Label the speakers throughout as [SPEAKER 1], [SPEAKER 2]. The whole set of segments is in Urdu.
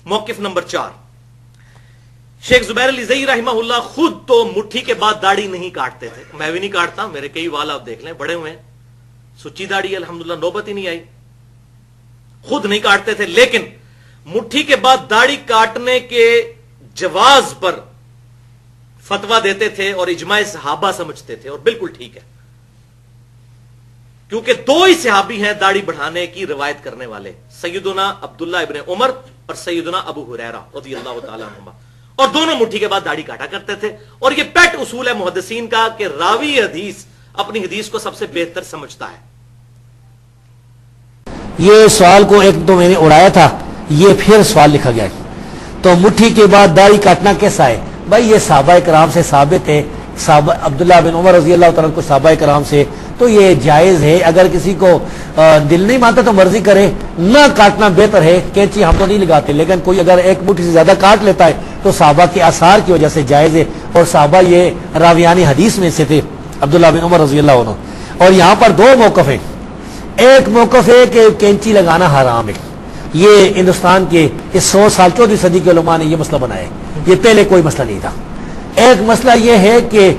[SPEAKER 1] موقف نمبر 4، شیخ زبیر علی زئی رحمہ اللہ خود تو مٹھی کے بعد داڑھی نہیں کاٹتے تھے. میں بھی نہیں کاٹتا، میرے کئی وال آپ دیکھ لیں بڑے ہوئے ہیں، سچی داڑھی ہے الحمدللہ، نوبت ہی نہیں آئی. خود نہیں کاٹتے تھے، لیکن مٹھی کے بعد داڑھی کاٹنے کے جواز پر فتویٰ دیتے تھے اور اجماع صحابہ سمجھتے تھے، اور بالکل ٹھیک ہے، کیونکہ دو ہی صحابی ہیں داڑھی بڑھانے کی روایت کرنے والے، سیدنا عبداللہ ابن عمر اور سیدنا ابو ہریرہ رضی اللہ تعالیٰ عنہما، اور دونوں مٹھی کے بعد داڑھی کاٹا کرتے تھے. اور یہ پیٹ اصول ہے محدثین کا کہ راوی حدیث اپنی حدیث کو سب سے بہتر سمجھتا ہے.
[SPEAKER 2] یہ سوال کو ایک تو میں نے اڑایا تھا، یہ پھر سوال لکھا گیا تو مٹھی کے بعد داڑھی کاٹنا کیسا ہے؟ بھائی یہ صحابہ کرام سے ثابت ہے، صحابہ عبداللہ بن عمر رضی اللہ تعالیٰ کو صحابہ کرام سے، تو یہ جائز ہے. اگر کسی کو دل نہیں مانتا تو مرضی کرے، نہ کاٹنا بہتر ہے. کینچی ہم تو نہیں لگاتے، لیکن کوئی اگر ایک مٹھی سے زیادہ کاٹ لیتا ہے تو صحابہ کے آثار کی وجہ سے جائز ہے، اور صحابہ یہ راویان حدیث میں سے تھے عبداللہ بن عمر رضی اللہ عنہ. اور یہاں پر دو موقف ہیں. ایک موقف ہے کہ کینچی لگانا حرام ہے، یہ ہندوستان کے اس 100 سال 14ویں صدی کے علماء نے یہ مسئلہ بنایا ہے، یہ پہلے کوئی مسئلہ نہیں تھا. ایک مسئلہ یہ ہے کہ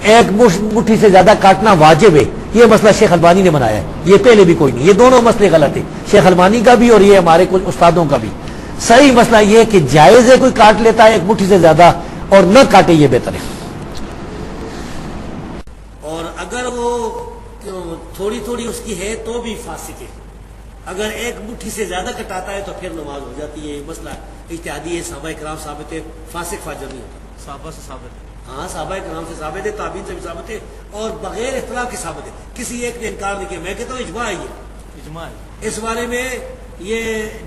[SPEAKER 2] ایک مٹھی سے زیادہ کاٹنا واجب ہے، یہ مسئلہ شیخ البانی نے بنایا ہے، یہ پہلے بھی کوئی نہیں. یہ دونوں مسئلے غلط ہیں، شیخ البانی کا بھی اور یہ ہمارے کچھ استادوں کا بھی. صحیح مسئلہ یہ ہے کہ جائز ہے کوئی کاٹ لیتا ہے ایک مٹھی سے زیادہ، اور نہ کاٹے یہ بہتر ہے. اور اگر وہ تھوڑی تھوڑی اس کی ہے تو بھی فاسق ہے. اگر ایک مٹھی سے زیادہ کٹاتا ہے تو پھر نماز ہو جاتی ہے. یہ مسئلہ اجتہادی ہے، صحابہ کرام ثابت ہے، فاسق فاجر نہیں ہوتا. صحابہ سے ثابت ہے، ہاں صحابہ کرام سے ثابت ہے، تابعین سے بھی ثابت ہے، اور بغیر اختلاف کے ثابت ہے. کسی ایک نے انکار نہیں کیا. میں کہتا ہوں اجماع ہے، یہ اجماع ہے. اس بارے میں یہ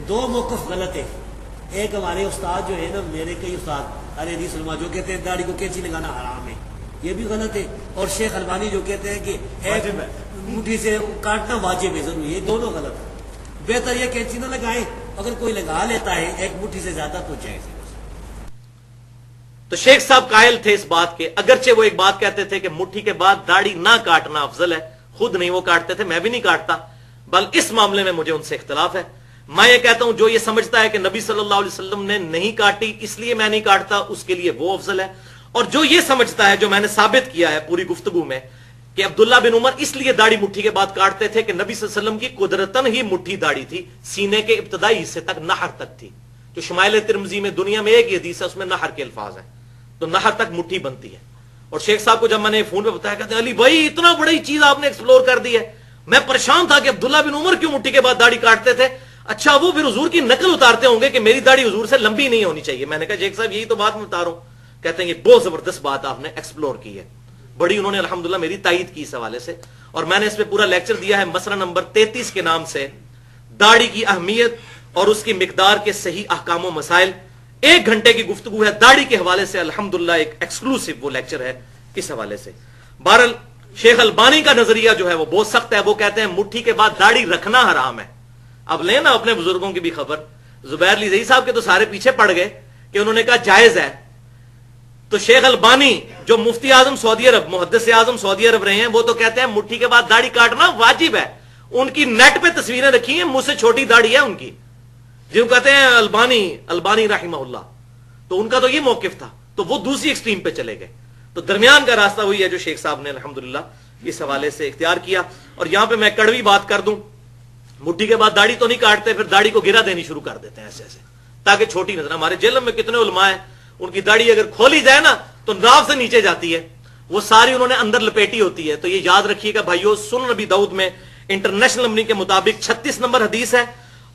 [SPEAKER 2] دو موقف غلط ہے. ایک ہمارے استاد جو ہے نا، میرے کئی استاد ارے حدیث علماء جو کہتے ہیں داڑھی کو کینچی لگانا حرام ہے، یہ بھی غلط ہے. اور شیخ البانی جو کہتے ہیں کہ ایک مٹھی سے کاٹنا واجب ہے ضروری، یہ دونوں غلط ہے. بہتر یہ کینچی نہ لگائے، اگر کوئی لگا لیتا ہے ایک مٹھی سے زیادہ تو جائز ہے.
[SPEAKER 1] تو شیخ صاحب قائل تھے اس بات کے، اگرچہ وہ ایک بات کہتے تھے کہ مٹھی کے بعد داڑھی نہ کاٹنا افضل ہے، خود نہیں وہ کاٹتے تھے، میں بھی نہیں کاٹتا، بل اس معاملے میں مجھے ان سے اختلاف ہے. میں یہ کہتا ہوں جو یہ سمجھتا ہے کہ نبی صلی اللہ علیہ وسلم نے نہیں کاٹی اس لیے میں نہیں کاٹتا، اس کے لیے وہ افضل ہے. اور جو یہ سمجھتا ہے، جو میں نے ثابت کیا ہے پوری گفتگو میں، کہ عبداللہ بن عمر اس لیے داڑھی مٹھی کے بعد کاٹتے تھے کہ نبی صلی اللہ علیہ وسلم کی قدرتاً ہی مٹھی داڑھی تھی، سینے کے ابتدائی حصے تک، نحر تک تھی. جو شمائل ترمذی میں دنیا میں ایک ہی حدیث ہے، اس میں نحر کے الفاظ ہیں، تو نحر تک مٹھی بنتی ہے. اور شیخ صاحب کو جب میں نے فون پہ بتایا، کہتے ہیں علی بھائی اتنا بڑی چیز آپ نے ایکسپلور کر دی ہے. میں پریشان تھا کہ عبداللہ بن عمر کیوں مٹھی کے بعد داڑھی کاٹتے تھے. اچھا وہ پھر حضور کی نقل اتارتے ہوں گے کہ میری داڑھی حضور سے لمبی نہیں ہونی چاہیے. میں نے کہا شیخ صاحب یہی تو بات میں بتا رہا ہوں. کہتے ہیں یہ بہت زبردست بات آپ نے ایکسپلور کی ہے، بڑی انہوں نے الحمدللہ میری تائید کی اس حوالے سے. اور میں نے اس پہ پورا لیکچر دیا ہے مسئلہ نمبر 33 کے نام سے، داڑھی کی اہمیت اور اس کی مقدار کے صحیح احکام و مسائل. 1 گھنٹے کی گفتگو ہے داڑھی کے حوالے سے، الحمدللہ ایک ایکسکلوسو وہ لیکچر ہے اس حوالے سے. بہرحال شیخ البانی کا نظریہ جو ہے وہ بہت سخت ہے. وہ کہتے ہیں مٹھی کے بعد داڑھی رکھنا حرام ہے. اب لینا اپنے بزرگوں کی بھی خبر. زبیر علی زئی صاحب کے تو سارے پیچھے پڑ گئے کہ انہوں نے کہا جائز ہے. تو شیخ البانی جو مفتی اعظم سعودی عرب، محدث اعظم سعودی عرب رہے ہیں، وہ تو کہتے ہیں مٹھی کے بعد داڑھی کاٹنا واجب ہے. ان کی نیٹ پہ تصویریں رکھی ہیں، مجھ سے چھوٹی داڑھی ہے ان کی، جو کہتے ہیں البانی رحمہ اللہ. تو ان کا تو یہ موقف تھا، تو وہ دوسری ایکسٹریم پہ چلے گئے. تو درمیان کا راستہ وہی ہے جو شیخ صاحب نے الحمدللہ اس حوالے سے اختیار کیا. اور یہاں پہ میں کڑوی بات کر دوں، مٹھی کے بعد داڑھی تو نہیں کاٹتے، پھر داڑھی کو گرا دینی شروع کر دیتے ہیں ایسے ایسے تاکہ چھوٹی نظر. ہمارے جیلم میں کتنے علماء ہیں، ان کی داڑھی اگر کھولی جائے نا تو ناف سے نیچے جاتی ہے، وہ ساری انہوں نے اندر لپیٹی ہوتی ہے. تو یہ یاد رکھیے گا بھائیو، سنن نبی داؤد میں انٹرنیشنل نمبر کے مطابق 36 نمبر حدیث ہے،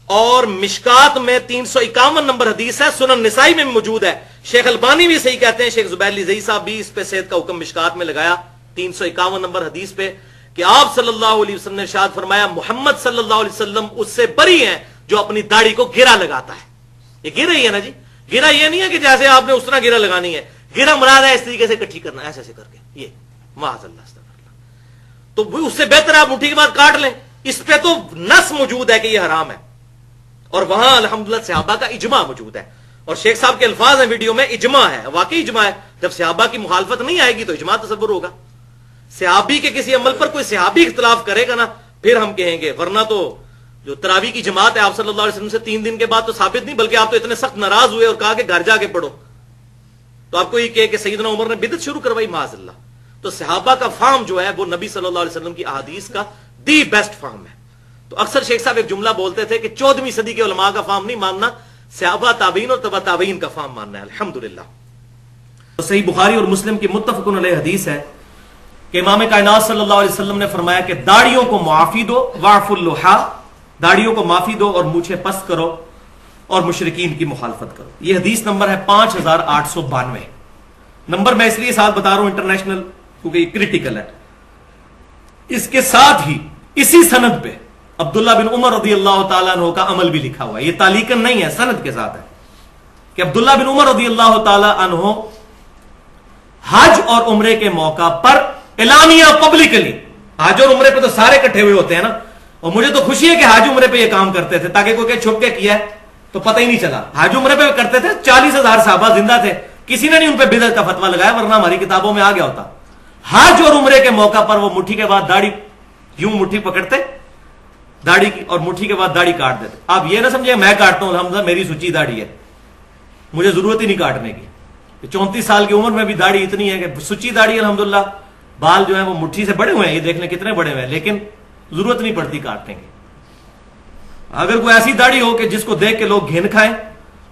[SPEAKER 1] اور مشکات میں 351 نمبر حدیث ہے، سنن نسائی میں موجود ہے. شیخ البانی بھی صحیح کہتے ہیں، شیخ زبیر علی زئی صاحب بھی اس پہ صحت کا حکم مشکات میں لگایا 351 نمبر حدیث پہ، کہ آپ صلی اللہ علیہ وسلم نے ارشاد فرمایا محمد صلی اللہ علیہ وسلم اس سے بری ہیں جو اپنی داڑھی کو گرا لگاتا ہے. یہ گرا ہی ہے نا جی، گرا یہ نہیں ہے کہ جیسے آپ نے اس طرح گرا لگانی ہے، گرا مراد ہے اس طریقے سے اکٹھی کرنا، ایسے ایسے کر کے، یہ معاذ اللہ استغفر اللہ. تو اس سے بہتر آپ مٹھی کے بعد کاٹ لیں. اس پہ تو نص موجود ہے کہ یہ حرام ہے، اور وہاں الحمدللہ صحابہ کا اجماع موجود ہے. اور شیخ صاحب کے الفاظ ہیں ویڈیو میں، اجماع ہے، واقعی اجماع ہے. جب صحابہ کی مخالفت نہیں آئے گی تو اجماع تصور ہوگا. صحابی کے کسی عمل پر کوئی صحابی اختلاف کرے گا نا پھر ہم کہیں گے، ورنہ تو جو تراویح کی جماعت ہے آپ صلی اللہ علیہ وسلم سے 3 دن کے بعد تو ثابت نہیں، بلکہ آپ تو اتنے سخت ناراض ہوئے اور کہا کہ گھر جا کے پڑھو. تو آپ کو یہ کہ سیدنا عمر نے بدعت شروع کروائی معاذ اللہ. تو صحابہ کا فہم جو ہے وہ نبی صلی اللہ علیہ وسلم کی احادیث کا دی بیسٹ فہم ہے. تو اکثر شیخ صاحب ایک جملہ بولتے تھے کہ 14ویں صدی کے علماء کا فہم نہیں ماننا، صحابہ تابعین اور تبع تابعین کا فہم ماننا ہے. الحمدللہ. صحیح بخاری اور مسلم کی متفق علیہ حدیث ہے کہ امام کائنات صلی اللہ علیہ وسلم نے فرمایا کہ داڑھیوں کو معافی دو، واعفوا اللحا، داڑھیوں کو معافی دو اور مونچھیں پست کرو اور مشرکین کی مخالفت کرو. یہ حدیث نمبر ہے 5892. نمبر میں اس لیے ساتھ بتا رہا ہوں انٹرنیشنل کیونکہ یہ کریٹیکل ہے. اس کے ساتھ ہی اسی سند پہ عبداللہ بن عمر رضی اللہ تعالیٰ عنہ کا عمل بھی لکھا ہوا ہے. یہ تعلیقاً نہیں ہے، سند کے ساتھ ہے کہ عبداللہ بن عمر رضی اللہ تعالیٰ عنہ حج اور عمرے کے موقع پر اعلانیہ پبلکلی، حج اور عمرے پہ تو سارے اکٹھے ہوئے ہوتے ہیں نا، اور مجھے تو خوشی ہے کہ حج عمرے پہ یہ کام کرتے تھے تاکہ کوئی چھپ کے کیا ہے تو پتہ ہی نہیں چلا. حج عمرے پہ کرتے تھے، 40,000 صحابہ زندہ تھے، کسی نے نہیں ان پہ بدعت کا فتویٰ لگایا، ورنہ ہماری کتابوں میں آ گیا ہوتا. حج اور عمرے کے موقع پر وہ مٹھی کے بعد داڑھی یوں مٹھی پکڑتے داڑھی کی اور مٹھی کے بعد داڑھی کاٹ دیتے. آپ یہ نہ سمجھے میں کاٹتا ہوں، الحمدللہ میری سچی داڑھی ہے، مجھے ضرورت ہی نہیں کاٹنے کی. 34 سال کی عمر میں بھی داڑھی اتنی ہے کہ سچی داڑھی ہے الحمدللہ. بال جو ہیں وہ مٹھی سے بڑے ہوئے ہیں، یہ دیکھ لیں کتنے بڑے ہوئے ہیں، لیکن ضرورت نہیں پڑتی کاٹنے کی. اگر کوئی ایسی داڑھی ہو کہ جس کو دیکھ کے لوگ گھن کھائیں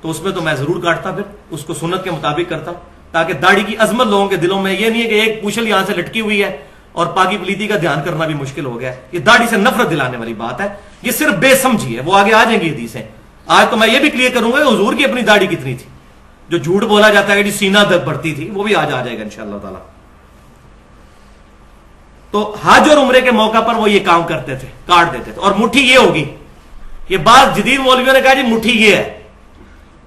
[SPEAKER 1] تو اس میں تو میں ضرور کاٹتا، پھر اس کو سنت کے مطابق کرتا، تاکہ داڑھی کی عظمت لوگوں کے دلوں میں یہ نہیں ہے کہ ایک پوچھل یہاں سے لٹکی ہوئی ہے اور پاکی پلیتی کا دھیان کرنا بھی مشکل ہو گیا. یہ داڑھی سے نفرت دلانے والی بات ہے، یہ صرف بے سمجھی ہے. وہ آگے آ جائیں گی حدیثیں. آج تو میں یہ بھی کلیئر کروں گا کہ حضور کی اپنی داڑھی کتنی تھی. جو جھوٹ بولا جاتا ہے کہ سینہ درد بڑھتی تھی، وہ بھی آج آ جائے گا انشاءاللہ تعالی. تو حج اور عمرے کے موقع پر وہ یہ کام کرتے تھے، کاٹ دیتے تھے. اور مٹھی یہ ہوگی، یہ بات جدید مولویوں نے کہا جی مٹھی یہ ہے.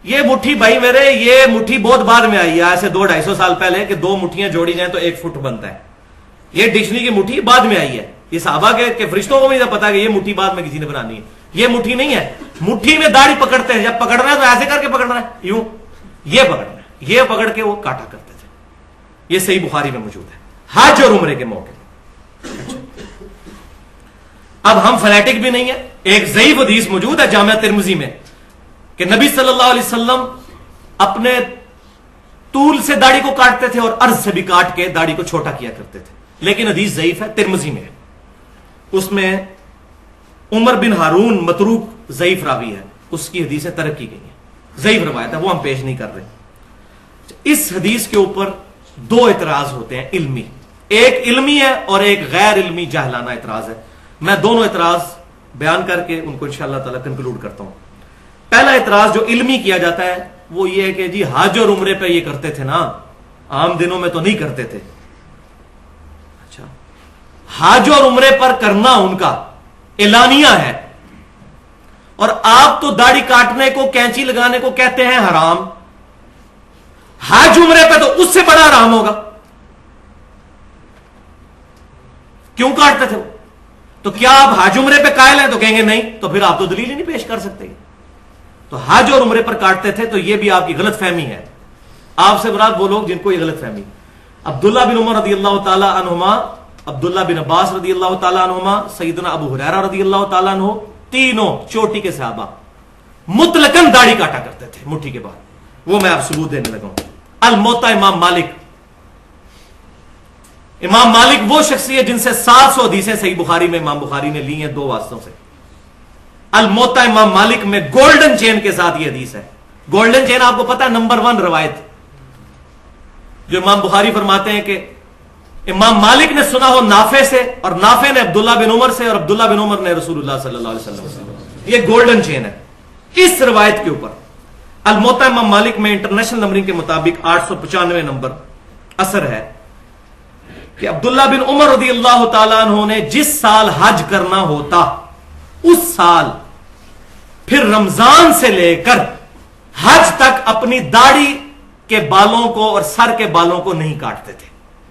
[SPEAKER 1] یہ مٹھی بھائی میرے، یہ مٹھی بہت بعد میں آئی ہے، ایسے 200-250 سال پہلے کہ 2 مٹھیاں جوڑی جائیں تو 1 فٹ بنتا ہے. یہ ڈکشنری کی مٹھی بعد میں آئی ہے. یہ صحابہ کے فرشتوں کو بھی نہیں پتا کہ یہ مٹھی بعد میں کسی نے بنانی ہے. یہ مٹھی نہیں ہے. مٹھی میں داڑھی پکڑتے ہیں، جب پکڑنا ہے تو ایسے کر کے پکڑنا ہے، یوں یہ پکڑنا ہے، یہ پکڑ کے وہ کاٹا کرتے تھے. یہ صحیح بخاری میں موجود ہے حج اور عمرے کے موقع. اب ہم فنیٹک بھی نہیں ہیں. ایک ضعیف حدیث موجود ہے جامعہ ترمذی میں کہ نبی صلی اللہ علیہ وسلم اپنے طول سے داڑھی کو کاٹتے تھے اور عرض سے بھی کاٹ کے داڑھی کو چھوٹا کیا کرتے تھے. لیکن حدیث ضعیف ہے، ترمذی میں ہے. اس میں عمر بن ہارون متروک ضعیف راوی ہے، اس کی حدیثیں ترک کی گئی ہیں، ضعیف روایت ہے، وہ ہم پیش نہیں کر رہے. اس حدیث کے اوپر 2 اعتراض ہوتے ہیں علمی. ایک علمی ہے اور ایک غیر علمی جاہلانہ اعتراض ہے. میں دونوں اعتراض بیان کر کے ان کو انشاءاللہ تعالی کنکلوڈ کرتا ہوں. پہلا اعتراض جو علمی کیا جاتا ہے وہ یہ ہے کہ جی حج اور عمرے پہ یہ کرتے تھے نا، عام دنوں میں تو نہیں کرتے تھے. اچھا، حج اور عمرے پر کرنا ان کا اعلانیہ ہے، اور آپ تو داڑھی کاٹنے کو، کینچی لگانے کو کہتے ہیں حرام. حج عمرے پہ تو اس سے بڑا حرام ہوگا. کیوں کاٹتے تھے وہ؟ تو کیا آپ حج عمرے پہ قائل ہیں؟ تو کہیں گے نہیں، تو پھر آپ تو دلیل ہی نہیں پیش کر سکتے. تو حج اور عمرے پر کاٹتے تھے تو یہ بھی آپ کی غلط فہمی ہے. آپ سے مراد وہ لوگ جن کو یہ غلط فہمی. عبداللہ بن عمر رضی اللہ تعالی عنہما، عبداللہ بن عباس رضی اللہ تعالی عنہما، سیدنا ابو ہریرہ رضی اللہ تعالی عنہ، تینوں چوٹی کے صحابہ مطلقاً داڑھی کاٹا کرتے تھے مٹھی کے بعد. وہ میں آپ ثبوت دینے لگا ہوں. الموطا امام مالک. امام مالک وہ شخصیت جن سے 700 حدیثیں صحیح بخاری میں امام بخاری نے لی ہیں 2 واسطوں سے. الموطا امام مالک میں گولڈن چین کے ساتھ یہ حدیث ہے. گولڈن چین آپ کو پتا ہے نمبر 1 روایت جو امام بخاری فرماتے ہیں کہ امام مالک نے سنا ہو نافع سے، اور نافع نے عبداللہ بن عمر سے، اور عبداللہ بن عمر نے رسول اللہ صلی اللہ علیہ وسلم سے. یہ گولڈن چین ہے. اس روایت کے اوپر الموطا امام مالک میں انٹرنیشنل نمبرنگ کے مطابق 895 نمبر اثر ہے کہ عبداللہ بن عمر رضی اللہ تعالیٰ عنہ نے جس سال حج کرنا ہوتا اس سال پھر رمضان سے لے کر حج تک اپنی داڑھی کے بالوں کو اور سر کے بالوں کو نہیں کاٹتے تھے.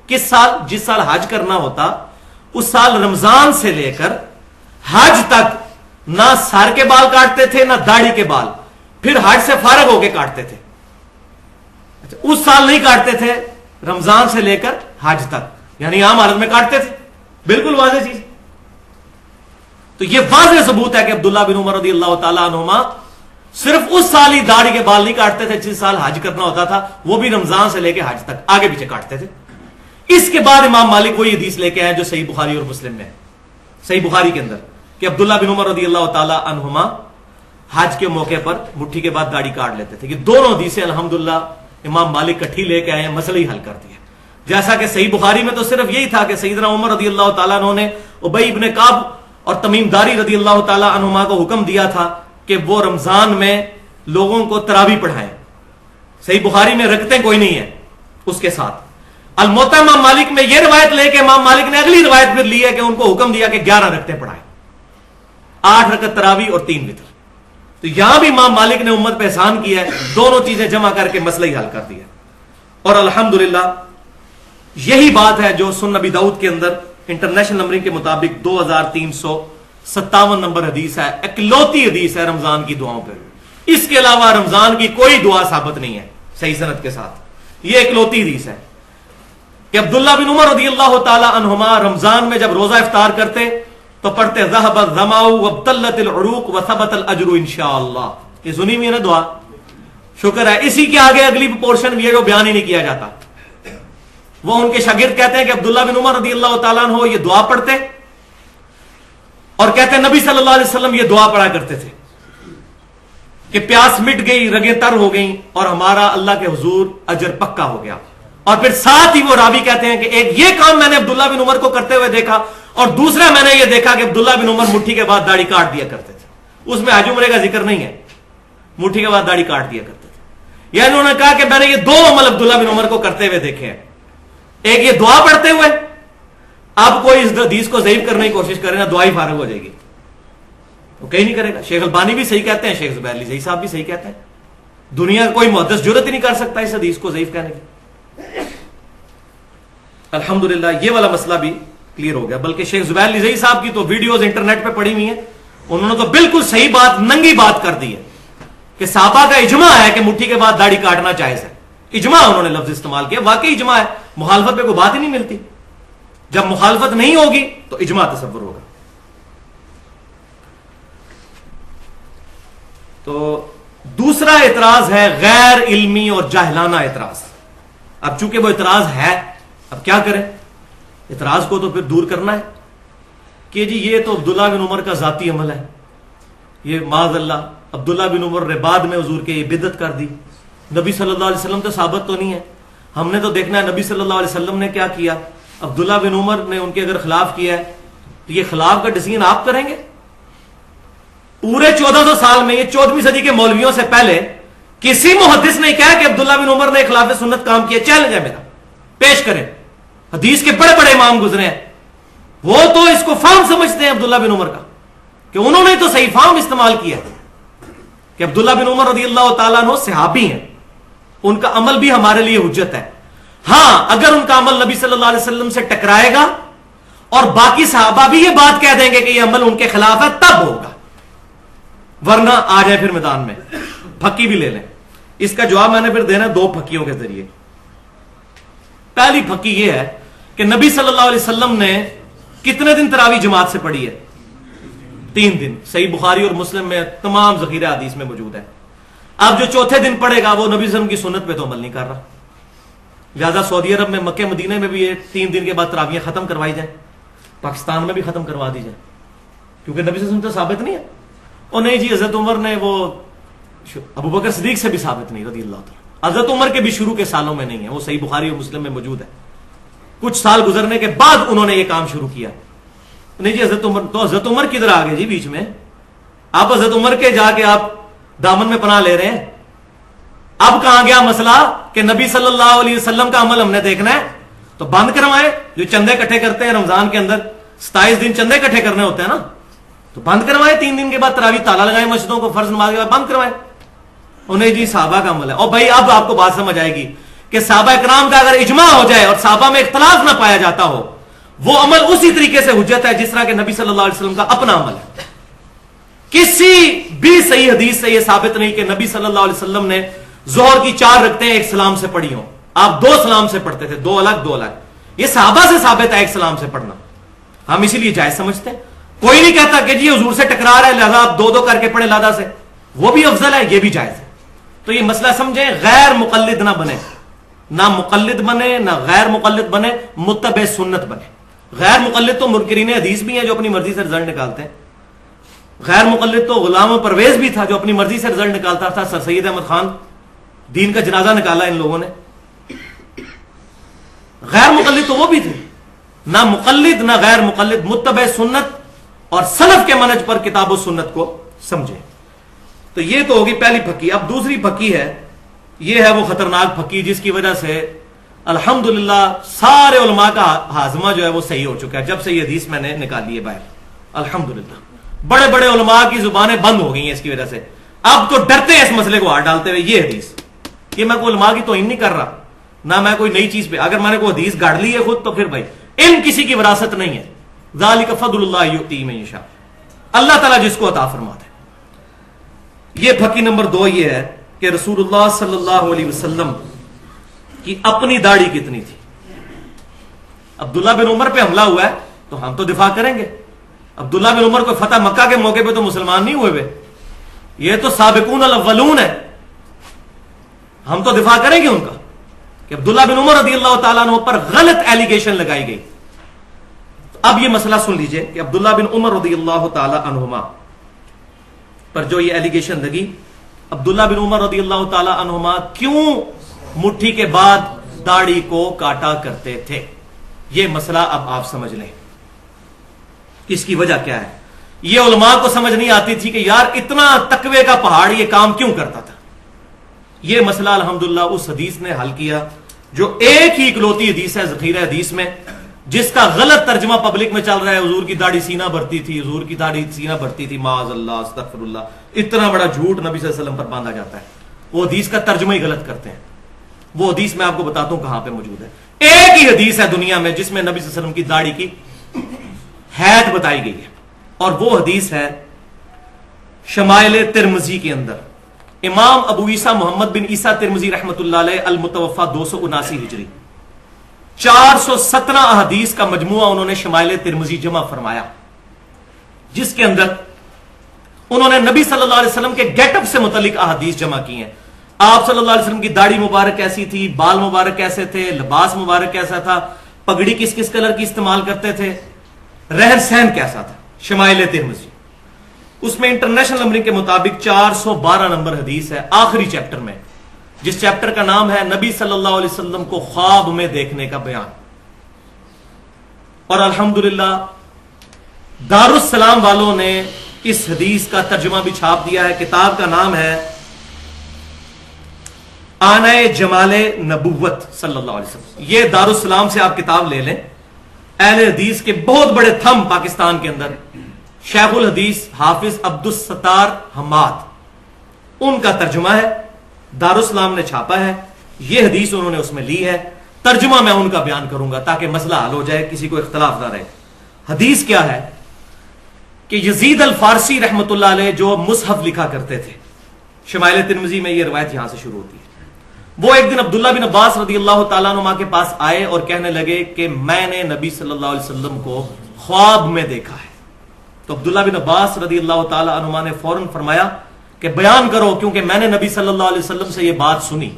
[SPEAKER 1] کس سال؟ جس سال حج کرنا ہوتا اس سال رمضان سے لے کر حج تک نہ سر کے بال کاٹتے تھے نہ داڑھی کے بال، پھر حج سے فارغ ہو کے کاٹتے تھے. اس سال نہیں کاٹتے تھے، رمضان سے لے کر حج تک، یعنی عام حالت میں کاٹتے تھے. بالکل واضح چیز. تو یہ واضح ثبوت ہے کہ عبداللہ بن عمر رضی اللہ تعالیٰ عنہما صرف اس سال ہی داڑھی کے بال نہیں کاٹتے تھے جس سال حج کرنا ہوتا تھا، وہ بھی رمضان سے لے کے حج تک آگے پیچھے کاٹتے تھے. اس کے بعد امام مالک وہی حدیث لے کے آئے جو صحیح بخاری اور مسلم میں ہے، صحیح بخاری کے اندر، کہ عبداللہ بن عمر رضی اللہ تعالیٰ عنہما حج کے موقع پر مٹھی کے بعد داڑھی کاٹ لیتے تھے. یہ دونوں حدیثیں الحمدللہ امام مالک کٹھی لے کے آئے ہیں، مسئلہ ہی حل کر دیا. جیسا کہ صحیح بخاری میں تو صرف یہی تھا کہ سیدنا عمر رضی اللہ تعالیٰ عنہ نے ابی ابن کعب اور تمیم داری رضی اللہ تعالیٰ عنہما کو حکم دیا تھا کہ وہ رمضان میں لوگوں کو تراویح پڑھائیں. صحیح بخاری میں رکھتے کوئی نہیں ہے اس کے ساتھ. الموطا امام مالک میں یہ روایت لے کے امام مالک نے اگلی روایت پھر لی ہے کہ ان کو حکم دیا کہ 11 رکعتیں پڑھائیں، 8 رکعت تراویح اور 3 وتر. تو یہاں بھی امام مالک نے امت پہ احسان کیا ہے، دونوں چیزیں جمع کر کے مسئلہ ہی حل کر دیا. اور الحمدللہ یہی بات ہے جو سنن نبی داؤد کے اندر انٹرنیشنل نمبرنگ کے مطابق 2357 نمبر حدیث ہے، اکلوتی حدیث ہے رمضان کی دعاؤں پہ. اس کے علاوہ رمضان کی کوئی دعا ثابت نہیں ہے صحیح سند کے ساتھ. یہ اکلوتی حدیث ہے کہ عبداللہ بن عمر رضی اللہ تعالی عنہما رمضان میں جب روزہ افطار کرتے تو پڑھتے ذهب الظمأ وابتلت العروق وثبت الاجر انشاءاللہ. یہ سنی ہوئی ہے نا دعا، شکر ہے. اسی کے آگے اگلی پورشن یہ جو بیان ہی نہیں کیا جاتا. وہ ان کے شاگرد کہتے ہیں کہ عبداللہ بن عمر رضی اللہ تعالیٰ عنہ یہ دعا پڑھتے اور کہتے ہیں نبی صلی اللہ علیہ وسلم یہ دعا پڑھا کرتے تھے کہ پیاس مٹ گئی، رگیں تر ہو گئیں اور ہمارا اللہ کے حضور اجر پکا ہو گیا. اور پھر ساتھ ہی وہ راوی کہتے ہیں کہ ایک یہ کام میں نے عبداللہ بن عمر کو کرتے ہوئے دیکھا اور دوسرا میں نے یہ دیکھا کہ عبداللہ بن عمر مٹھی کے بعد داڑھی کاٹ دیا کرتے تھے. اس میں حج عمرے کا ذکر نہیں ہے، مٹھی کے بعد داڑھی کاٹ دیا کرتے تھے. یعنی انہوں نے کہا کہ میں نے یہ دو عمل عبداللہ بن عمر کو کرتے ہوئے دیکھے ہیں، ایک یہ دعا پڑھتے ہوئے. اب کوئی اس حدیث کو ضعیف کرنے کی کوشش کرے نا، دعا ہی فارغ ہو جائے گی، وہ کہیں نہیں کرے گا. شیخ البانی بھی صحیح کہتے ہیں، شیخ زبیر علی زئی صاحب بھی صحیح کہتے ہیں. دنیا کا کوئی محدث جرت ہی نہیں کر سکتا اس حدیث کو ضعیف کہنے کی. الحمدللہ یہ والا مسئلہ بھی کلیئر ہو گیا. بلکہ شیخ زبیر علی زئی صاحب کی تو ویڈیوز انٹرنیٹ پہ پڑی ہوئی ہیں، انہوں نے تو بالکل صحیح بات، ننگی بات کر دی ہے کہ صحابہ کا اجماع ہے کہ مٹھی کے بعد داڑھی کاٹنا جائز ہے. اجماع انہوں نے لفظ استعمال کیا، واقعی اجماع ہے. مخالفت پہ کوئی بات ہی نہیں ملتی. جب مخالفت نہیں ہوگی تو اجماع تصور ہوگا. تو دوسرا اعتراض ہے غیر علمی اور جاہلانہ اعتراض. اب چونکہ وہ اعتراض ہے، اب کیا کریں؟ اعتراض کو تو پھر دور کرنا ہے کہ جی یہ تو عبداللہ بن عمر کا ذاتی عمل ہے، یہ معاذ اللہ عبداللہ بن عمر نے بعد میں حضور کے یہ بدعت کر دی. نبی صلی اللہ علیہ وسلم تو ثابت تو نہیں ہے. ہم نے تو دیکھنا ہے نبی صلی اللہ علیہ وسلم نے کیا کیا. عبداللہ بن عمر نے ان کے اگر خلاف کیا ہے تو یہ خلاف کا ڈیسیژن آپ کریں گے؟ پورے 1400 سال میں، یہ 14ویں صدی کے مولویوں سے پہلے کسی محدث نے کہا کہ عبداللہ بن عمر نے خلاف سنت کام کیا. چیلنج ہے میرا، پیش کریں. حدیث کے بڑے بڑے امام گزرے ہیں، وہ تو اس کو فارم سمجھتے ہیں عبداللہ بن عمر کا، کہ انہوں نے تو صحیح فارم استعمال کیا کہ عبداللہ بن عمر رضی اللہ تعالیٰ عنہ صحابی ہیں، ان کا عمل بھی ہمارے لیے حجت ہے. ہاں اگر ان کا عمل نبی صلی اللہ علیہ وسلم سے ٹکرائے گا اور باقی صحابہ بھی یہ بات کہہ دیں گے کہ یہ عمل ان کے خلاف ہے تب ہوگا، ورنہ آ جائے پھر میدان میں. پھکی بھی لے لیں. اس کا جواب میں نے پھر دینا دو پھکیوں کے ذریعے. پہلی پھکی یہ ہے کہ نبی صلی اللہ علیہ وسلم نے کتنے دن تراویح جماعت سے پڑھی ہے؟ 3 دن. صحیح بخاری اور مسلم میں تمام ذخیرہ حدیث میں موجود ہے. اب جو چوتھے دن پڑھے گا وہ نبی صلی اللہ علیہ وسلم کی سنت پہ تو عمل نہیں کر رہا. لہٰذا سعودی عرب میں، مکہ مدینہ میں بھی یہ 3 دن کے بعد تراویحیں ختم کروائی جائیں، پاکستان میں بھی ختم کروا دی جائیں، کیونکہ نبی صلی اللہ علیہ وسلم تو ثابت نہیں ہے. اور نہیں جی حضرت عمر نے، وہ ابو بکر صدیق سے بھی ثابت نہیں رضی اللہ تعالیٰ. حضرت عمر کے بھی شروع کے سالوں میں نہیں ہے، وہ صحیح بخاری اور مسلم میں موجود ہے. کچھ سال گزرنے کے بعد انہوں نے یہ کام شروع کیا. نہیں جی حضرت عمر، تو حضرت عمر کدھر آ گئے جی بیچ میں؟ آپ حضرت عمر کے جا کے آپ دامن میں پناہ لے رہے ہیں. اب کہاں گیا مسئلہ کہ نبی صلی اللہ علیہ وسلم کا عمل ہم نے دیکھنا ہے تو بند کروائیں. جو چندے اکٹھے کرتے ہیں رمضان کے اندر 27 دن چندے اکٹھے کرنے ہوتے ہیں نا، تو بند کروائیں. 3 دن کے بعد تراویح تالا لگائیں مسجدوں کو، فرض نماز کے بعد بند کروائیں. انہیں جی صحابہ کا عمل ہے. اور بھائی اب آپ کو بات سمجھ آئے گی کہ صحابہ کرام کا اگر اجماع ہو جائے اور صحابہ میں اختلاف نہ پایا جاتا ہو، وہ عمل اسی طریقے سے حجت ہے جس طرح کہ نبی صلی اللہ علیہ وسلم کا اپنا عمل ہے. کسی بھی صحیح حدیث سے یہ ثابت نہیں کہ نبی صلی اللہ علیہ وسلم نے ظہر کی 4 رکعتیں ایک سلام سے پڑھی ہوں. آپ 2 سلام سے پڑھتے تھے، 2 الگ 2 الگ. یہ صحابہ سے ثابت ہے ایک سلام سے پڑھنا، ہم اسی لیے جائز سمجھتے ہیں. کوئی نہیں کہتا کہ جی حضور سے ٹکرا رہا ہے لہذا آپ دو دو کر کے پڑھیں لادہ سے، وہ بھی افضل ہے، یہ بھی جائز ہے. تو یہ مسئلہ سمجھیں، غیر مقلد نہ بنے، نہ مقلد بنے نہ غیر مقلد بنے، متبع سنت بنے. غیر مقلد تو منکرین حدیث بھی ہیں جو اپنی مرضی سے رزلٹ نکالتے ہیں. غیر مقلد تو غلام پرویز بھی تھا جو اپنی مرضی سے رزلٹ نکالتا تھا. سر سید احمد خان دین کا جنازہ نکالا ان لوگوں نے. غیر مقلد تو وہ بھی تھے. نہ مقلد نہ غیر مقلد، متبع سنت اور سلف کے منہج پر کتاب و سنت کو سمجھے. تو یہ تو ہوگی پہلی پھکی. اب دوسری پھکی ہے، یہ ہے وہ خطرناک پھکی جس کی وجہ سے الحمدللہ سارے علماء کا ہاضمہ جو ہے وہ صحیح ہو چکا ہے جب سے یہ حدیث میں نے نکالی ہے باہر. الحمدللہ بڑے بڑے علماء کی زبانیں بند ہو گئی ہیں اس کی وجہ سے. اب تو ڈرتے ہیں اس مسئلے کو ہاتھ ڈالتے ہوئے. یہ حدیث، یہ میں کوئی علماء کی توہین نہیں کر رہا، نہ میں کوئی نئی چیز پہ، اگر میں نے کوئی حدیث گاڑ لی ہے خود تو پھر بھائی علم کسی کی وراثت نہیں ہے. ذالک فضل اللہ یؤتیہ من یشاء، اللہ تعالیٰ جس کو عطا فرماتا ہے. یہ پھکی نمبر 2 یہ ہے کہ رسول اللہ صلی اللہ علیہ وسلم کی اپنی داڑھی کتنی تھی. عبداللہ بن عمر پہ حملہ ہوا ہے تو ہم تو دفاع کریں گے. عبداللہ بن عمر کو فتح مکہ کے موقع پہ تو مسلمان نہیں ہوئے، یہ تو سابقون الاولون ہے، ہم تو دفاع کریں گے ان کا کہ عبداللہ بن عمر رضی اللہ تعالیٰ عنہ پر غلط ایلیگیشن لگائی گئی. اب یہ مسئلہ سن لیجئے کہ عبداللہ بن عمر رضی اللہ تعالیٰ عنہما پر جو یہ ایلیگیشن لگی، عبداللہ بن عمر رضی اللہ تعالیٰ عنہما کیوں مٹھی کے بعد داڑھی کو کاٹا کرتے تھے، یہ مسئلہ اب آپ سمجھ لیں اس کی وجہ کیا ہے. یہ علماء کو سمجھ نہیں آتی تھی کہ یار اتنا تقوی کا پہاڑ یہ کام کیوں کرتا تھا. یہ مسئلہ الحمدللہ اس حدیث نے حل کیا جو ایک ہی اکلوتی حدیث ہے ذخیرہ حدیث میں، جس کا غلط ترجمہ پبلک میں چل رہا ہے. حضور کی داڑھی سینہ بھرتی تھی، حضور کی داڑھی سینہ بھرتی تھی، معاذ اللہ استغفر اللہ. اتنا بڑا جھوٹ نبی صلی اللہ علیہ وسلم پر باندھا جاتا ہے. وہ حدیث کا ترجمہ ہی غلط کرتے ہیں. وہ حدیث میں آپ کو بتاتا ہوں کہاں پہ موجود ہے. ایک ہی حدیث ہے دنیا میں جس میں نبی صلی اللہ علیہ وسلم کی داڑھی کی حید بتائی گئی ہے، اور وہ حدیث ہے شمائل ترمذی کے اندر. امام ابو عیسیٰ محمد بن عیسیٰ ترمذی رحمۃ اللہ علیہ المتوفى 279 ہجری 417 احادیث کا مجموعہ انہوں نے شمائل ترمذی جمع فرمایا، جس کے اندر انہوں نے نبی صلی اللہ علیہ وسلم کے گیٹ اپ سے متعلق احادیث جمع کی ہیں. آپ صلی اللہ علیہ وسلم کی داڑھی مبارک کیسی تھی، بال مبارک کیسے تھے، لباس مبارک کیسا تھا، پگڑی کس کس کلر کی استعمال کرتے تھے، رہن سہن کیسا تھا. شمائل ترمذی اس میں انٹرنیشنل نمبرنگ کے مطابق 412 نمبر حدیث ہے آخری چیپٹر میں، جس چیپٹر کا نام ہے نبی صلی اللہ علیہ وسلم کو خواب میں دیکھنے کا بیان. اور الحمدللہ دارالسلام والوں نے اس حدیث کا ترجمہ بھی چھاپ دیا ہے. کتاب کا نام ہے آنۂ جمال نبوت صلی اللہ علیہ وسلم. یہ دارالسلام سے آپ کتاب لے لیں. اہل حدیث کے بہت بڑے تھم پاکستان کے اندر شیخ الحدیث حافظ عبدالستار حماد، ان کا ترجمہ ہے، دارالسلام نے چھاپا ہے. یہ حدیث انہوں نے اس میں لی ہے. ترجمہ میں ان کا بیان کروں گا تاکہ مسئلہ حل ہو جائے، کسی کو اختلاف نہ رہے. حدیث کیا ہے کہ یزید الفارسی رحمت اللہ علیہ جو مصحف لکھا کرتے تھے، شمائل ترمذی میں یہ روایت یہاں سے شروع ہوتی ہے. وہ ایک دن عبداللہ بن عباس رضی اللہ تعالیٰ عنہ کے پاس آئے اور کہنے لگے کہ میں نے نبی صلی اللہ علیہ وسلم کو خواب میں دیکھا ہے. تو عبداللہ بن عباس رضی اللہ تعالیٰ عنہ نے فوراً فرمایا کہ بیان کرو، کیونکہ میں نے نبی صلی اللہ علیہ وسلم سے یہ بات سنی.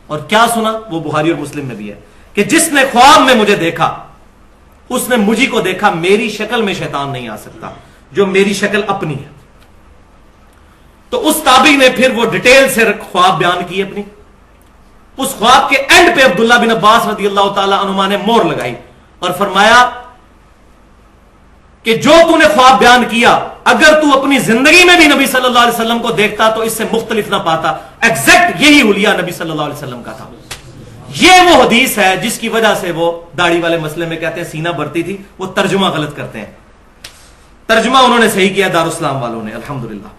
[SPEAKER 1] اور کیا سنا؟ وہ بخاری اور مسلم میں بھی ہے کہ جس نے خواب میں مجھے دیکھا اس نے مجھے کو دیکھا. میری شکل میں شیطان نہیں آ سکتا جو میری شکل اپنی ہے. تو اس تابعی نے پھر وہ ڈیٹیل سے خواب بیان کی اپنی. اس خواب کے اینڈ پہ عبداللہ بن عباس رضی اللہ تعالیٰ عنہ نے مور لگائی اور فرمایا کہ جو تو نے خواب بیان کیا اگر تو اپنی زندگی میں بھی نبی صلی اللہ علیہ وسلم کو دیکھتا تو اس سے مختلف نہ پاتا. ایگزیکٹ یہی حلیہ نبی صلی اللہ علیہ وسلم کا تھا. یہ وہ حدیث ہے جس کی وجہ سے وہ داڑھی والے مسئلے میں کہتے ہیں سینہ بھرتی تھی، وہ ترجمہ غلط کرتے ہیں. ترجمہ انہوں نے صحیح کیا دارالسلام والوں نے الحمدللہ.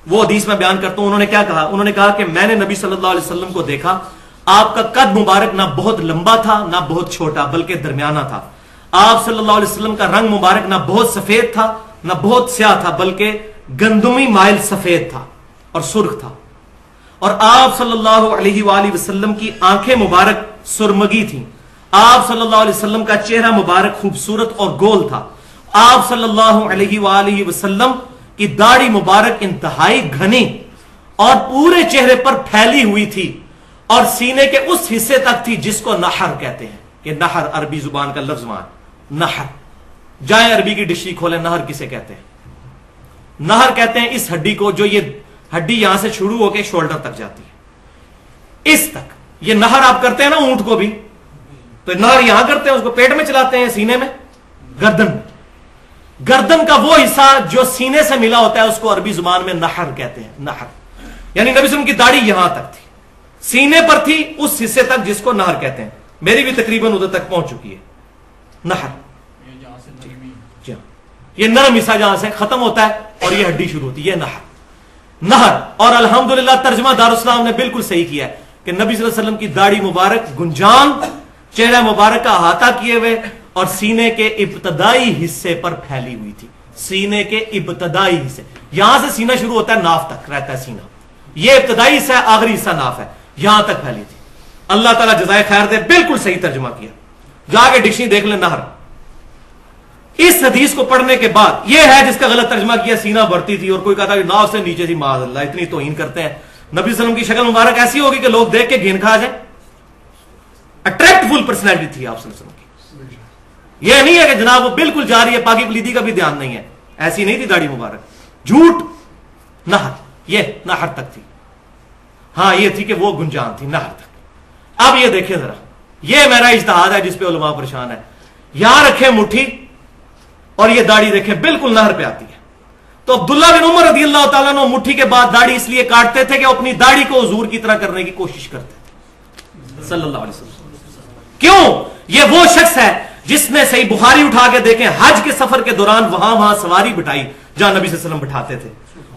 [SPEAKER 1] وہ حدیث میں بیان کرتا ہوں. انہوں نے کیا کہا؟ انہوں نے کہا کہ میں نے نبی صلی اللہ علیہ وسلم کو دیکھا، آپ کا قد مبارک نہ بہت لمبا تھا نہ بہت چھوٹا بلکہ درمیانہ تھا. آپ صلی اللہ علیہ وسلم کا رنگ مبارک نہ بہت سفید تھا نہ بہت سیاہ تھا بلکہ گندمی مائل سفید تھا اور سرخ تھا. اور آپ صلی اللہ علیہ وآلہ وسلم کی آنکھیں مبارک سرمگی تھیں. آپ صلی اللہ علیہ وسلم کا چہرہ مبارک خوبصورت اور گول تھا. آپ صلی اللہ علیہ وآلہ وسلم کی داڑھی مبارک انتہائی گھنی اور پورے چہرے پر پھیلی ہوئی تھی اور سینے کے اس حصے تک تھی جس کو نحر کہتے ہیں. کہ نحر عربی زبان کا لفظ وہاں نحر. جائیں عربی کی ڈکشنری کھولیں, نہر کسے کہتے ہیں؟ نہر کہتے ہیں اس ہڈی کو جو یہ ہڈی یہاں سے شروع ہو کے شولڈر تک جاتی ہے, اس تک. یہ نہر آپ کرتے ہیں نا اونٹ کو بھی, تو نہر یہاں کرتے ہیں, اس کو پیٹ میں چلاتے ہیں, سینے میں, گردن میں. گردن کا وہ حصہ جو سینے سے ملا ہوتا ہے اس کو عربی زبان میں نحر کہتے ہیں. نحر یعنی نبی صلی اللہ علیہ وسلم کی داڑھی یہاں تک تھی, سینے پر تھی, اس حصے تک جس کو نہر کہتے ہیں. میری بھی تقریباً ادھر تک پہنچ چکی ہے نہر. یہ نرم حصہ جہاں سے ختم ہوتا ہے اور یہ ہڈی شروع ہوتی ہے, یہ نہر. نہر. اور الحمدللہ ترجمہ دارالاسلام نے بالکل صحیح کیا ہے کہ نبی صلی اللہ علیہ وسلم کی داڑھی مبارک گنجان, چہرہ مبارک کا احاطہ کیے ہوئے اور سینے کے ابتدائی حصے پر پھیلی ہوئی تھی. سینے کے ابتدائی حصے, یہاں سے سینہ شروع ہوتا ہے, ناف تک رہتا ہے سینہ, یہ ابتدائی حصہ ہے, آخری حصہ ناف ہے, یہاں تک پھیلی تھی. اللہ تعالیٰ جزائے خیر دے, بالکل صحیح ترجمہ کیا. جا کے ڈکشنری دیکھ لیں نہر. اس حدیث کو پڑھنے کے بعد یہ ہے جس کا غلط ترجمہ کیا سینہ بڑھتی تھی, اور کوئی کہتا ہے ناف سے نیچے تھی. معاذ اللہ, اتنی توہین کرتے ہیں. نبی صلی اللہ علیہ وسلم کی شکل مبارک ایسی ہوگی کہ لوگ دیکھ کے گھین کھا جائیں. اٹریکٹفل پرسنالٹی تھی آپ صلی اللہ علیہ وسلم کی. یہ نہیں ہے کہ جناب وہ بالکل جا رہی ہے, پاکی پلیدی کا بھی دھیان نہیں ہے, ایسی نہیں تھی داڑھی مبارک. جھوٹ. نہر, یہ نہر تک تھی. ہاں یہ تھی کہ وہ گنجان تھی نہر تک. اب یہ دیکھیں ذرا, یہ میرا اجتہاد ہے جس پہ علماء پریشان ہے. یہاں رکھیں مٹھی اور یہ داڑھی دیکھیں بالکل نہر پہ آتی ہے. تو عبداللہ بن عمر رضی اللہ تعالیٰ عنہ مٹھی کے بعد داڑھی اس لیے کاٹتے تھے کہ اپنی داڑھی کو حضور کی طرح کرنے کی کوشش کرتے تھے صلی اللہ علیہ وسلم. کیوں؟ یہ وہ شخص ہے جس نے صحیح بخاری اٹھا کے دیکھیں, حج کے سفر کے دوران وہاں سواری بٹھائی جہاں نبی صلی اللہ علیہ وسلم بٹھاتے تھے,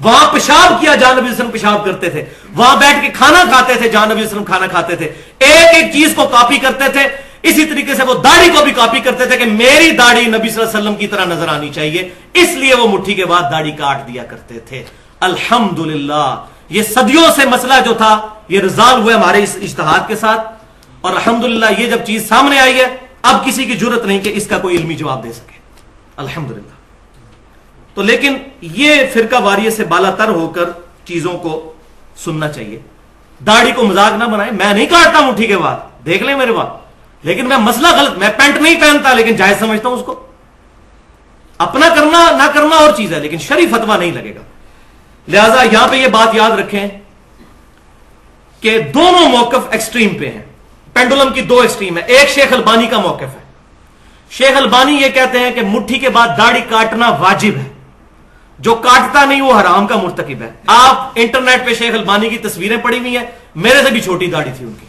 [SPEAKER 1] وہاں پیشاب کیا جہاں نبی صلی اللہ علیہ وسلم پیشاب کرتے تھے, وہاں بیٹھ کے کھانا کھاتے تھے جہاں نبی صلی اللہ علیہ وسلم کھانا کھاتے تھے. ایک ایک چیز کو کاپی کرتے تھے. اسی طریقے سے وہ داڑھی کو بھی کاپی کرتے تھے کہ میری داڑھی نبی صلی اللہ علیہ وسلم کی طرح نظر آنی چاہیے, اس لیے وہ مٹھی کے بعد داڑھی کاٹ دیا کرتے تھے. الحمدللہ یہ صدیوں سے مسئلہ جو تھا یہ ریزالو ہوئے ہمارے اس اجتہاد کے ساتھ, اور الحمدللہ یہ جب چیز سامنے آئی ہے اب کسی کی جرت نہیں کہ اس کا کوئی علمی جواب دے سکے. الحمدللہ. تو لیکن یہ فرقہ واریت سے بالا تر ہو کر چیزوں کو سننا چاہیے. داڑھی کو مذاق نہ بنائیں. میں نہیں کاٹتا مٹھی کے بعد, دیکھ لیں میرے بعد, لیکن میں مسئلہ غلط, میں پینٹ نہیں پہنتا لیکن جائز سمجھتا ہوں اس کو. اپنا کرنا نہ کرنا اور چیز ہے, لیکن شرعی فتویٰ نہیں لگے گا. لہذا یہاں پہ یہ بات یاد رکھیں کہ دونوں موقف ایکسٹریم پہ ہیں. پینڈولم کی دو ایکسٹریم ہے. ایک شیخ البانی کا موقف ہے. شیخ البانی یہ کہتے ہیں کہ مٹھی کے بعد داڑھی کاٹنا واجب ہے, جو کاٹتا نہیں وہ حرام کا مرتکب ہے. آپ انٹرنیٹ پہ شیخ البانی کی تصویریں پڑی ہوئی ہیں, میرے سے بھی چھوٹی داڑھی تھی ان کی.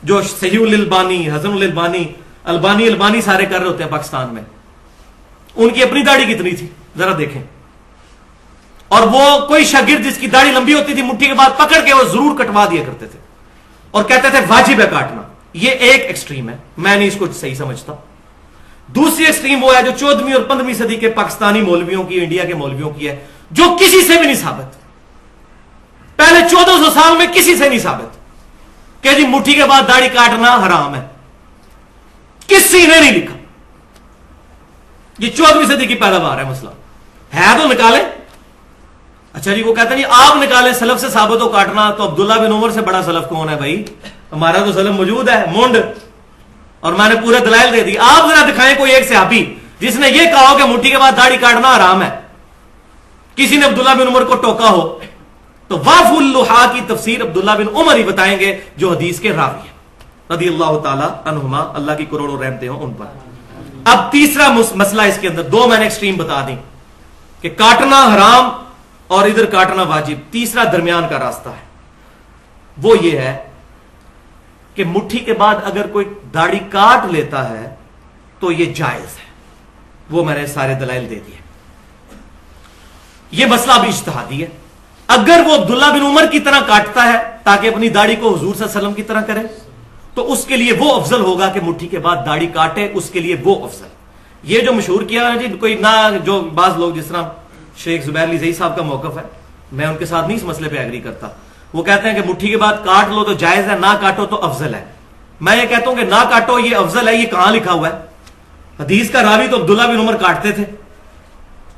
[SPEAKER 1] جو صحیح الالبانی, حسن الالبانی, البانی سارے کر رہے ہوتے ہیں پاکستان میں, ان کی اپنی داڑھی کتنی تھی ذرا دیکھیں. اور وہ کوئی شاگرد جس کی داڑھی لمبی ہوتی تھی مٹھی کے بعد پکڑ کے وہ ضرور کٹوا دیا کرتے تھے اور کہتے تھے واجب ہے کاٹنا. یہ ایک ایکسٹریم ہے, میں نہیں اس کو صحیح سمجھتا. دوسری ایکسٹریم وہ ہے جو 14ویں اور 15ویں صدی کے پاکستانی مولویوں کی, انڈیا کے مولویوں کی ہے, جو کسی سے بھی نہیں ثابت, پہلے 1400 سال میں کسی سے نہیں ثابت کہ جی مٹھی کے بعد داڑھی کاٹنا حرام ہے. کسی نے نہیں لکھا. یہ 14ویں صدی کی پیداوار ہے مسئلہ. ہے تو نکالیں. اچھا جی وہ کہتے ہیں جی آپ نکالیں سلف سے ثابت ہو کاٹنا, تو عبداللہ بن عمر سے بڑا سلف کون ہے بھائی؟ ہمارا تو سلف موجود ہے مونڈ, اور میں نے پورے دلائل دے دی. آپ ذرا دکھائیں کوئی ایک صحابی جس نے یہ کہا ہو کہ مٹھی کے بعد داڑھی کاٹنا حرام ہے. کسی نے عبداللہ بن عمر کو ٹوکا ہو تو واف اللحا کی تفسیر عبداللہ بن عمر ہی بتائیں گے جو حدیث کے راوی ہیں رضی اللہ تعالی عنہما, اللہ کی کروڑوں رحمتیں ہوں ان پر. اب تیسرا مسئلہ اس کے اندر, دو میں نے ایکسٹریم بتا دی کہ کاٹنا حرام اور ادھر کاٹنا واجب. تیسرا درمیان کا راستہ ہے, وہ یہ ہے کہ مٹھی کے بعد اگر کوئی داڑھی کاٹ لیتا ہے تو یہ جائز ہے. وہ میں نے سارے دلائل دے دیے. یہ مسئلہ بھی اجتہادی ہے. اگر وہ عبداللہ بن عمر کی طرح کاٹتا ہے تاکہ اپنی داڑھی کو حضور صلی اللہ علیہ وسلم کی طرح کرے تو اس کے لیے وہ افضل ہوگا کہ مٹھی کے بعد داڑھی کاٹے, اس کے لیے وہ افضل. یہ جو مشہور کیا ہے جی کوئی نہ, جو بعض لوگ جس طرح شیخ زبیر علی زئی صاحب کا موقف ہے, میں ان کے ساتھ نہیں اس مسئلے پہ ایگری کرتا. وہ کہتے ہیں کہ مٹھی کے بعد کاٹ لو تو جائز ہے, نہ کاٹو تو افضل ہے. میں یہ کہتا ہوں کہ نہ کاٹو یہ افضل ہے. یہ کہاں لکھا ہوا ہے؟ حدیث کا راوی تو عبداللہ بن عمر کاٹتے تھے,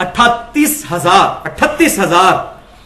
[SPEAKER 1] 38,000